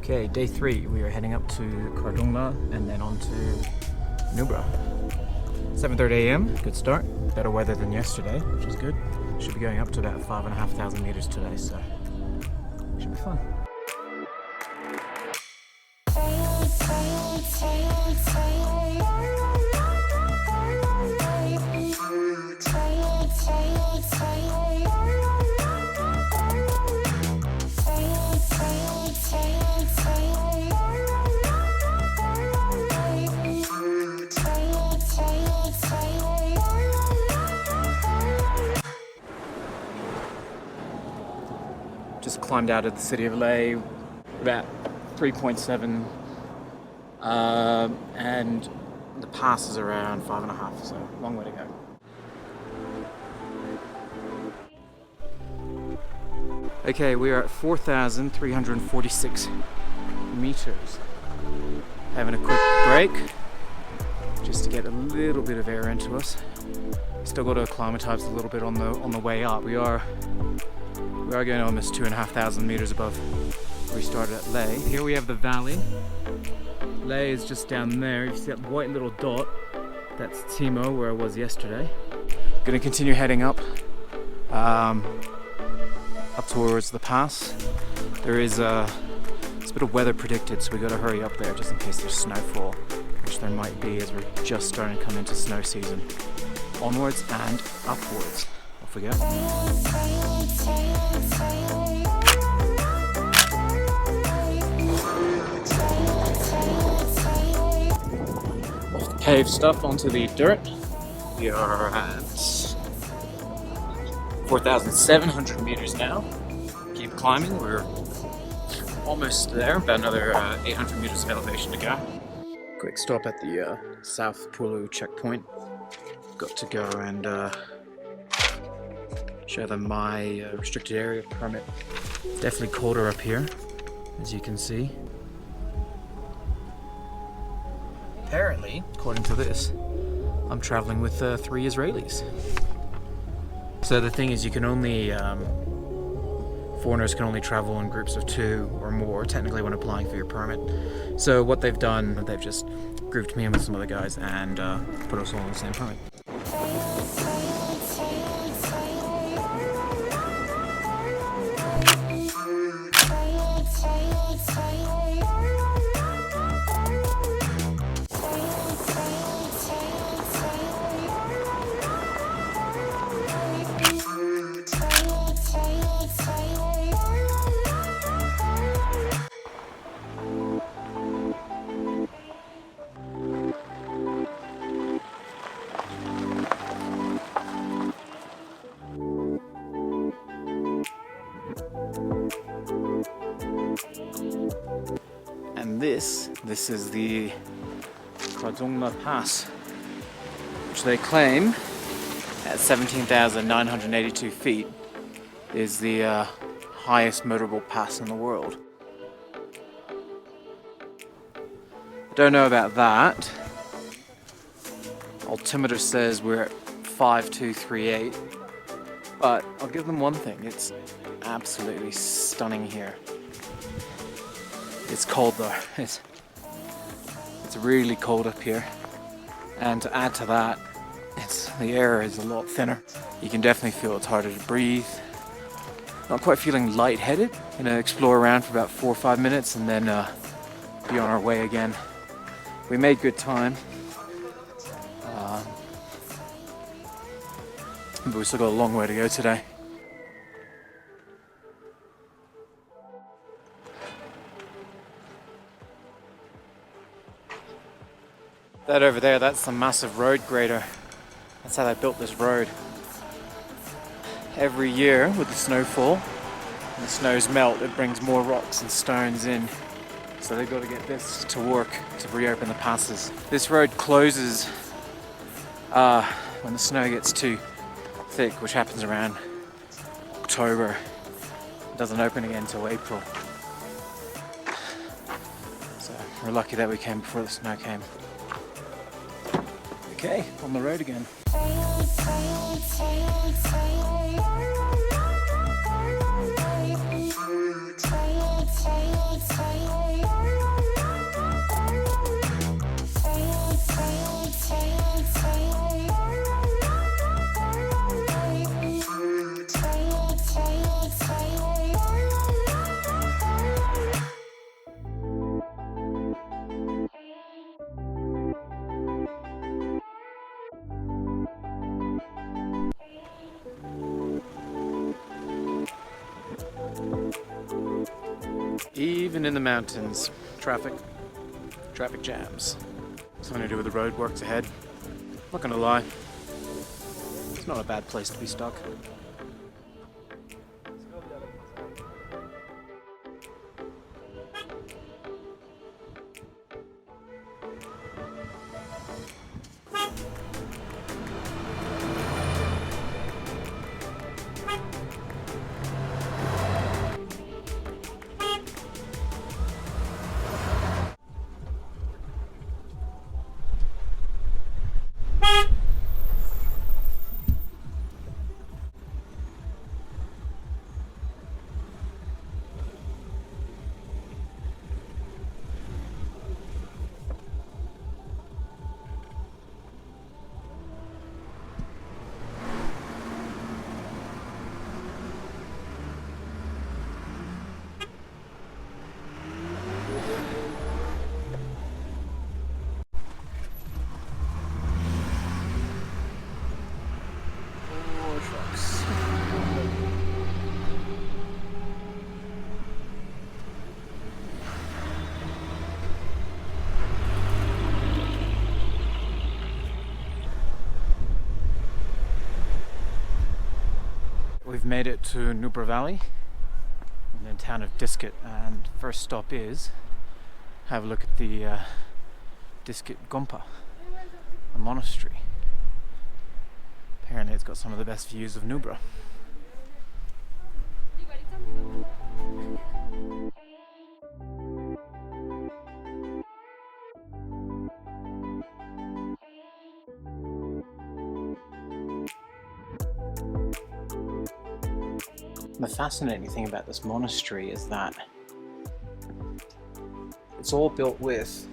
Okay, day 3, we are heading up to Cardungla and then on to Nubra. 7:30 a.m, good start. Better weather than yesterday, which is good. Should be going up to about 5,500 meters today, so should be fun. Just climbed out of the city of Leh, about 3.7, and the pass is around 5.5, so long way to go. Okay, we are at 4,346 meters. Having a quick break, just to get a little bit of air into us. Still got to acclimatize a little bit on the way up. We are going almost 2,500 meters above where we started at Leh. Here we have the valley. Leh is just down there. You see that white little dot? That's Timo, where I was yesterday. Gonna continue heading up, up towards the pass. There is a bit of weather predicted, so we gotta hurry up there just in case there's snowfall, which there might be as we're just starting to come into snow season. Onwards and upwards. Off we go. Off the paved stuff onto the dirt. We are at 4,700 meters now. Keep climbing. We're almost there. About another 800 meters of elevation to go. Quick stop at the South Pulu checkpoint. Got to go and show them my restricted area permit. Definitely colder up here, as you can see. Apparently, according to this, I'm traveling with 3 Israelis. So the thing is, you can only foreigners can only travel in groups of 2 or more, technically, when applying for your permit. So what they've done, they've just grouped me in with some other guys and put us all on the same permit. And this is the Cardungla Pass, which they claim at 17,982 feet is the highest motorable pass in the world. I don't know about that. Altimeter says we're at 5,238, but I'll give them one thing, it's absolutely stunning here. It's cold though. It's really cold up here, and to add to that, the air is a lot thinner. You can definitely feel it's harder to breathe. Not quite feeling lightheaded. Gonna explore around for about 4 or 5 minutes and then be on our way again. We made good time, but we still got a long way to go today. That over there, that's the massive road grader. That's how they built this road. Every year with the snowfall, when the snows melt, it brings more rocks and stones in. So they've got to get this to work to reopen the passes. This road closes when the snow gets too thick, which happens around October. It doesn't open again until April. So we're lucky that we came before the snow came. Okay, on the road again. Even in the mountains, traffic jams. Something to do with the road works ahead. Not gonna lie, it's not a bad place to be stuck. We've made it to Nubra Valley in the town of Diskit, and first stop is have a look at the Diskit Gompa, a monastery. Apparently it's got some of the best views of Nubra. The fascinating thing about this monastery is that it's all built with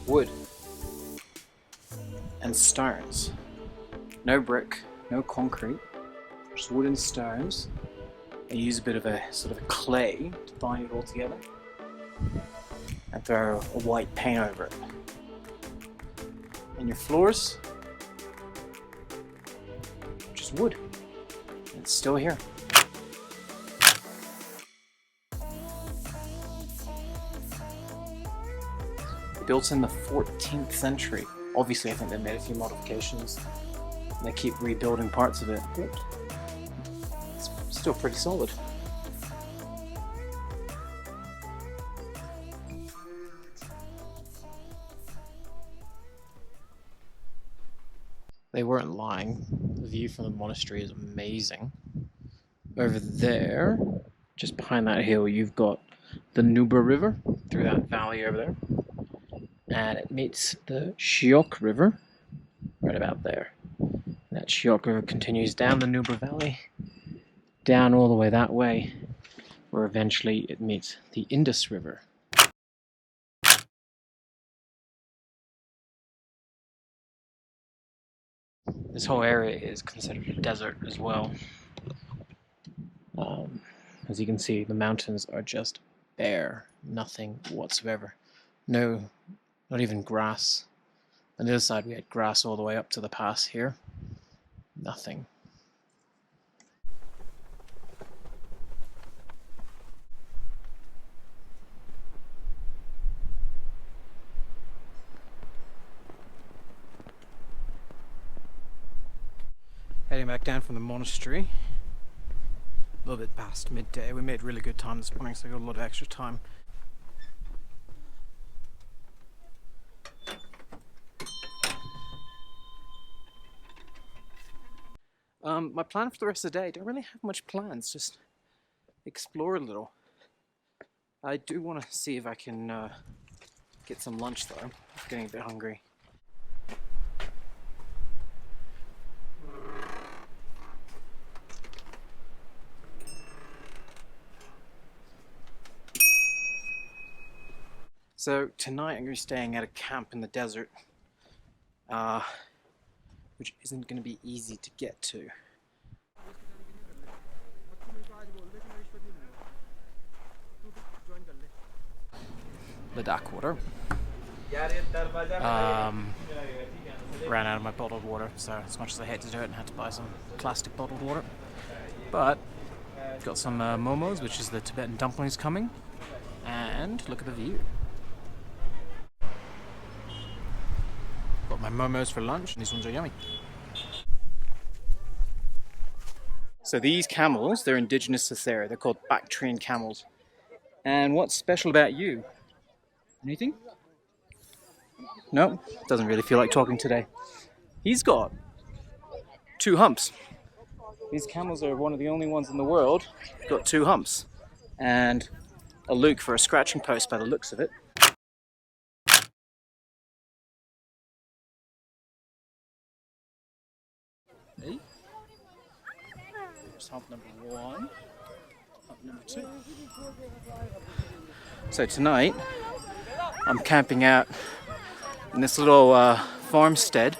wood and stones. No brick, no concrete, just wood and stones. They use a bit of a sort of a clay to bind it all together and throw a white paint over it. And your floors, just wood. And it's still here. Built in the 14th century. Obviously, I think they made a few modifications. And they keep rebuilding parts of it, but it's still pretty solid. They weren't lying. The view from the monastery is amazing. Over there, just behind that hill, you've got the Nubra River through that valley over there. And it meets the Shiok River right about there. And that Shiok River continues down the Nubra Valley, down all the way that way, where eventually it meets the Indus River. This whole area is considered a desert as well. As you can see, the mountains are just bare, nothing whatsoever. No, not even grass. On the other side we had grass all the way up to the pass here. Nothing. Heading back down from the monastery. A little bit past midday. We made really good time this morning, so I got a lot of extra time. My plan for the rest of the day, I don't really have much plans, just explore a little. I do want to see if I can get some lunch though. I'm getting a bit hungry. So tonight I'm going to be staying at a camp in the desert, which isn't going to be easy to get to. Ladakh water. Ran out of my bottled water, so as much as I hate to do it, I had to buy some plastic bottled water. But got some momos, which is the Tibetan dumplings coming. And look at the view. Got my momos for lunch, and these ones are yummy. So these camels, they're indigenous to this area. They're called Bactrian camels. And what's special about you? Anything? No? Doesn't really feel like talking today. He's got 2 humps. These camels are one of the only ones in the world got 2 humps. And a luke for a scratching post by the looks of it. Hey. Here's hump number 1. Hump number 2. So tonight, I'm camping out in this little farmstead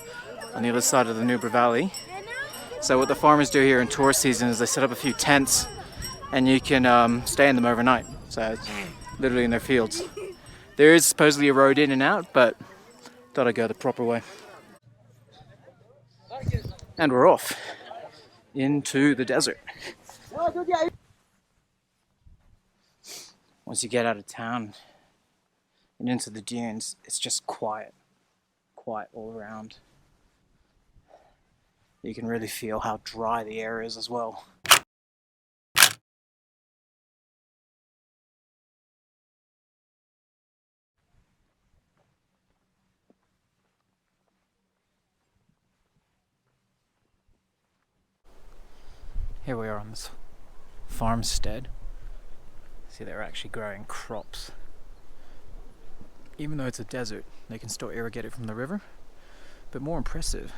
on the other side of the Nubra Valley. So what the farmers do here in tourist season is they set up a few tents and you can stay in them overnight. So it's literally in their fields. There is supposedly a road in and out, but thought I'd go the proper way. And we're off into the desert. Once you get out of town and into the dunes, it's just quiet all around. You can really feel how dry the air is as well. Here we are on this farmstead. See, they're actually growing crops. Even though it's a desert, they can still irrigate it from the river. But more impressive,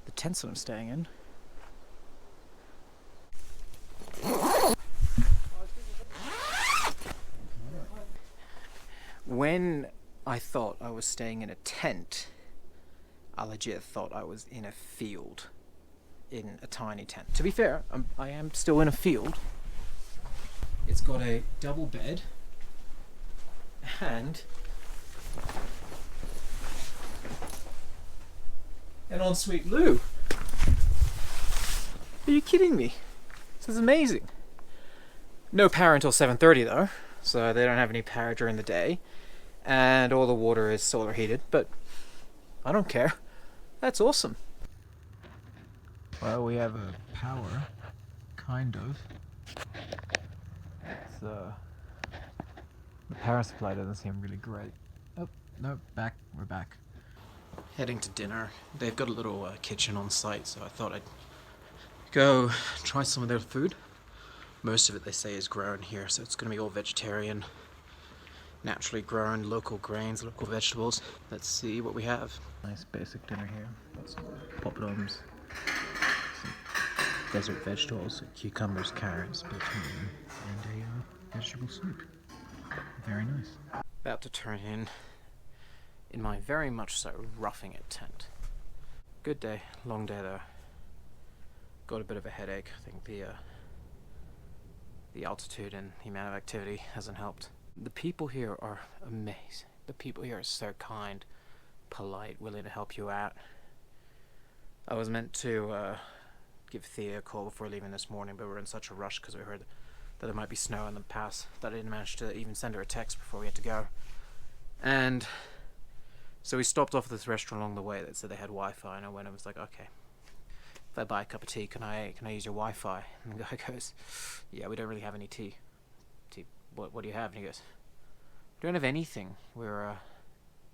the tents that I'm staying in. When I thought I was staying in a tent, I legit thought I was in a field, in a tiny tent. To be fair, I am still in a field. It's got a double bed and an ensuite loo. Are you kidding me? This is amazing. No power until 7:30 though, so they don't have any power during the day, and all the water is solar heated, but I don't care. That's awesome. Well, we have a power, kind of. It's, the power supply doesn't seem really great. Oh, no, we're back. Heading to dinner. They've got a little kitchen on site, so I thought I'd go try some of their food. Most of it, they say, is grown here, so it's going to be all vegetarian, naturally grown, local grains, local vegetables. Let's see what we have. Nice basic dinner here. Got some poppadoms, some desert vegetables, cucumbers, carrots, bacon, and a vegetable soup. Very nice. About to turn in my very much so roughing it tent. Good day, long day though. Got a bit of a headache. I think the altitude and the amount of activity hasn't helped. The people here are amazing. The people here are so kind, polite, willing to help you out. I was meant to give Thea a call before leaving this morning, but we were in such a rush because we heard that there might be snow in the pass that I didn't manage to even send her a text before we had to go. And so we stopped off at this restaurant along the way that said they had Wi-Fi, and I went and was like, okay, if I buy a cup of tea, can I use your Wi-Fi? And the guy goes, yeah, we don't really have any tea. What do you have? And he goes, we don't have anything. We're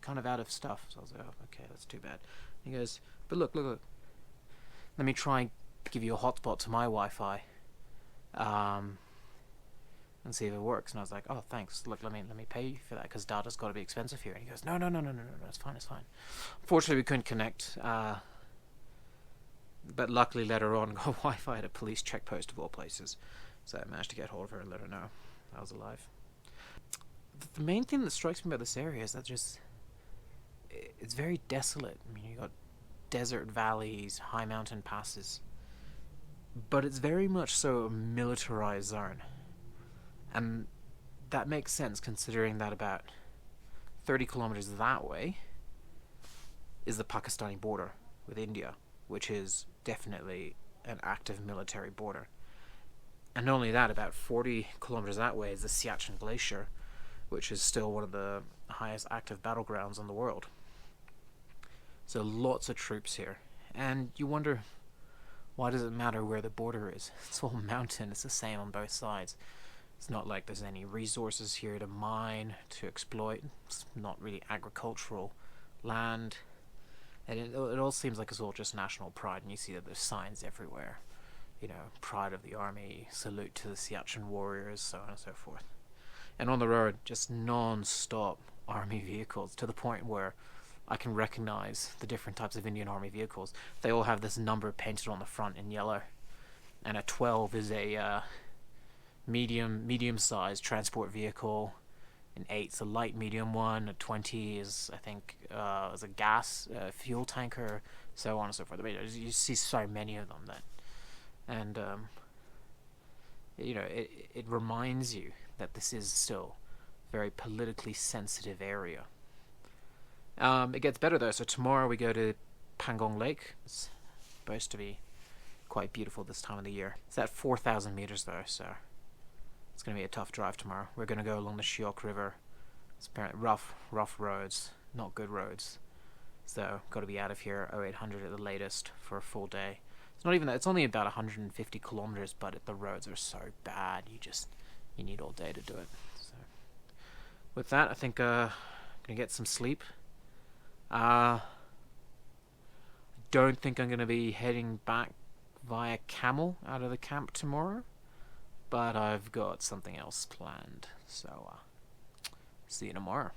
kind of out of stuff. So I was like, oh, okay, that's too bad. And he goes, but look. Let me try and give you a hotspot to my Wi-Fi, and see if it works. And I was like, oh, thanks. Look, let me pay you for that because data's got to be expensive here. And he goes, no, it's fine. Fortunately, we couldn't connect. But luckily, later on, got Wi-Fi at a police check post of all places. So I managed to get hold of her and let her know I was alive. The main thing that strikes me about this area is that it's very desolate. I mean, you got desert valleys, high mountain passes, but it's very much so a militarized zone. And that makes sense considering that about 30 kilometers that way is the Pakistani border with India, which is definitely an active military border. And not only that, about 40 kilometers that way is the Siachen Glacier, which is still one of the highest active battlegrounds in the world. So lots of troops here. And you wonder, why does it matter where the border is? It's all mountain, it's the same on both sides. It's not like there's any resources here to mine, to exploit. It's not really agricultural land. And it all seems like it's all just national pride, and you see that there's signs everywhere. You know, pride of the army, salute to the Siachen warriors, so on and so forth. And on the road, just non-stop army vehicles, to the point where I can recognize the different types of Indian Army vehicles. They all have this number painted on the front in yellow. And a 12 is a medium-sized transport vehicle. An 8's a light medium one. A 20 is, I think, is a gas fuel tanker, so on and so forth. I mean, you see so many of them that, and you know, it reminds you that this is still a very politically sensitive area. It gets better though. So tomorrow we go to Pangong Lake. It's supposed to be quite beautiful this time of the year. It's at 4,000 meters though, so it's going to be a tough drive tomorrow. We're going to go along the Shiok River. It's apparently rough roads, not good roads. So got to be out of here 0800 at the latest for a full day. It's not even that. It's only about 150 kilometers, but the roads are so bad. You need all day to do it. So with that, I think I'm gonna get some sleep. Don't think I'm going to be heading back via camel out of the camp tomorrow, but I've got something else planned, so see you tomorrow.